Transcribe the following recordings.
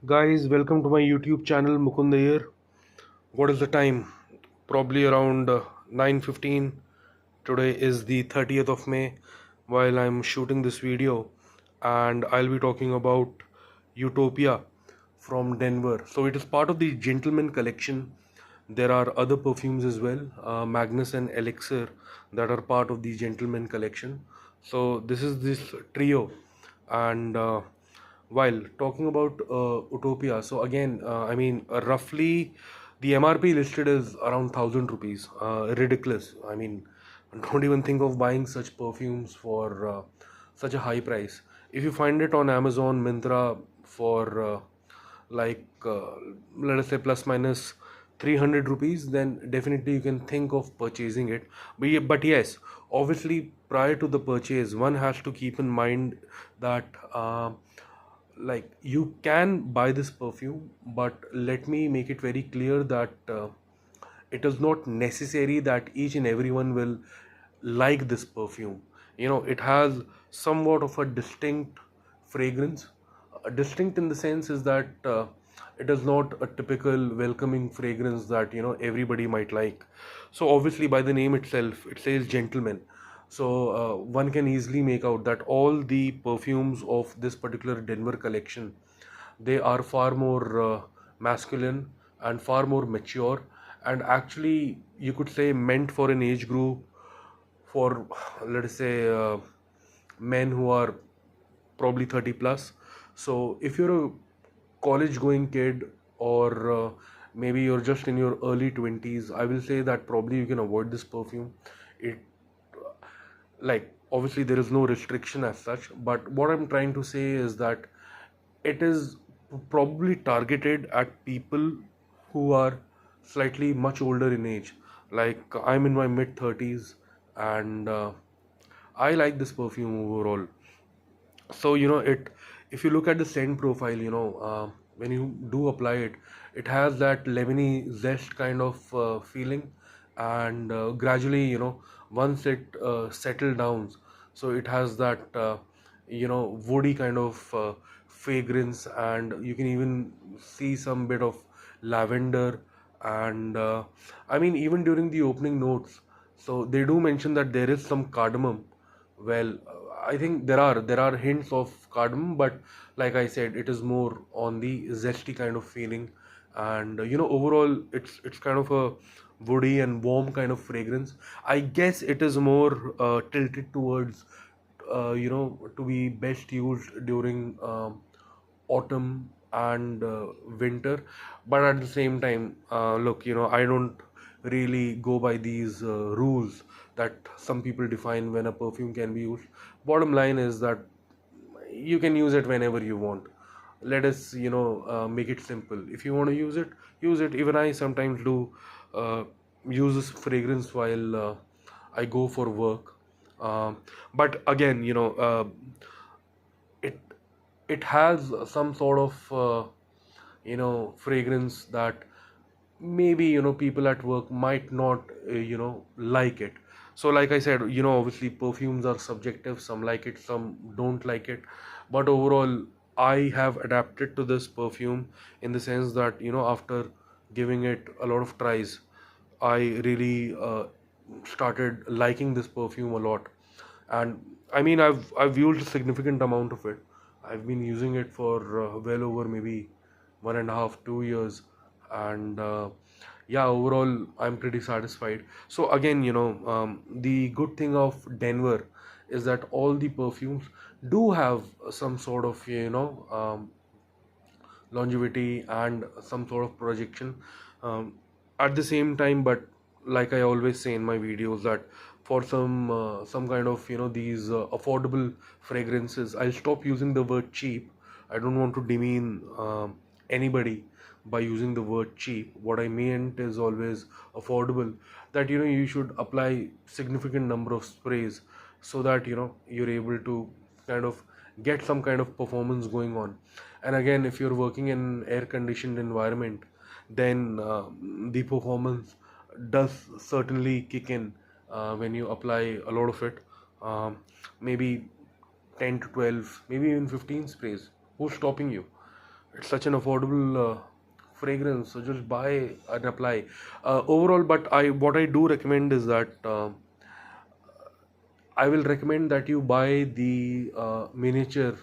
Guys, welcome to my YouTube channel Mukunda here. What is the time? Probably around 9:15. Today is the 30th of May while I'm shooting this video, and I'll be talking about Utopia from Denver. So it is part of the Gentleman collection. There are other perfumes as well, Magnus and Elixir, that are part of the Gentleman collection. So this is this trio, and while talking about Utopia, so again, roughly the MRP listed is around 1,000 rupees. Ridiculous. I mean, don't even think of buying such perfumes for such a high price. If you find it on Amazon, Myntra for like let us say plus minus 300 rupees, then definitely you can think of purchasing it. But yes, obviously prior to the purchase, one has to keep in mind that like you can buy this perfume, but let me make it very clear that it is not necessary that each and everyone will like this perfume. It has somewhat of a distinct fragrance. Distinct in the sense is that it is not a typical welcoming fragrance that everybody might like. So obviously by the name itself it says gentleman, so one can easily make out that all the perfumes of this particular Denver collection, they are far more masculine and far more mature, and actually you could say meant for an age group for, let us say, men who are probably 30 plus. So if you're a college going kid, or maybe you're just in your early 20s, I will say that probably you can avoid this perfume. It, like, obviously there is no restriction as such, but what I'm trying to say is that it is probably targeted at people who are slightly much older in age. Like, I'm in my mid 30s, and I like this perfume overall. So it, if you look at the scent profile, when you do apply it, it has that lemony zest kind of feeling, and gradually, once it settle down, so it has that woody kind of fragrance, and you can even see some bit of lavender, and I mean, even during the opening notes, so they do mention that there is some cardamom. Well, I think there are hints of cardamom, but like I said, it is more on the zesty kind of feeling, and overall, it's kind of a woody and warm kind of fragrance. I guess it is more tilted towards, to be best used during autumn and winter. But at the same time, look, I don't really go by these rules that some people define when a perfume can be used. Bottom line is that you can use it whenever you want. Let us make it simple. If you want to use it, use it. Even I sometimes do uh, use this fragrance while I go for work. But again, it it has some sort of fragrance that maybe people at work might not like it. So like I said, obviously perfumes are subjective. Some like it, some don't like it, but overall I have adapted to this perfume in the sense that after giving it a lot of tries, I really started liking this perfume a lot. And I mean, I've used a significant amount of it. I've been using it for well over maybe 1.5 2 years, and yeah, overall I'm pretty satisfied. So again, the good thing of Denver is that all the perfumes do have some sort of longevity and some sort of projection at the same time. But like I always say in my videos, that for some kind of these affordable fragrances, I'll stop using the word cheap. I don't want to demean anybody by using the word cheap. What I meant is always affordable, that you should apply significant number of sprays so that you're able to kind of get some kind of performance going on. And again, if you're working in air conditioned environment, then the performance does certainly kick in when you apply a lot of it. Maybe 10 to 12, maybe even 15 sprays. Who's stopping you? It's such an affordable fragrance, so just buy and apply. Overall, but I what I do recommend is that I will recommend that you buy the miniature,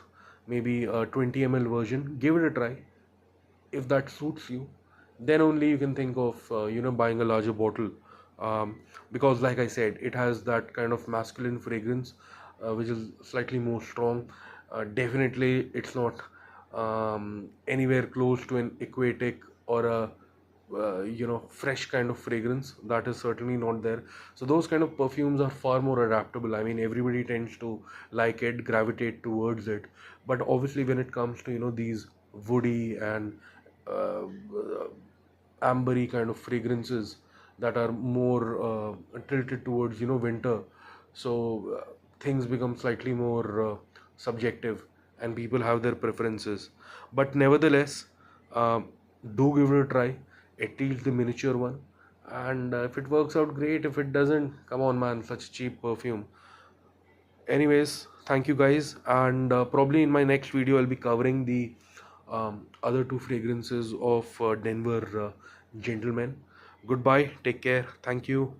maybe a 20 ml version. Give it a try. If that suits you, then only you can think of buying a larger bottle. Because, like I said, it has that kind of masculine fragrance, which is slightly more strong. Definitely, it's not anywhere close to an aquatic or a fresh kind of fragrance. That is certainly not there. So those kind of perfumes are far more adaptable. I mean, everybody tends to like it, gravitate towards it. But obviously, when it comes to these woody and uh, ambery kind of fragrances that are more tilted towards winter, so things become slightly more subjective, and people have their preferences. But nevertheless, uh, do give it a try, at least the miniature one. And if it works out, great. If it doesn't, come on man, such cheap perfume. Anyways, thank you guys, and probably in my next video I'll be covering the other two fragrances of Denver gentlemen. Goodbye, take care, thank you.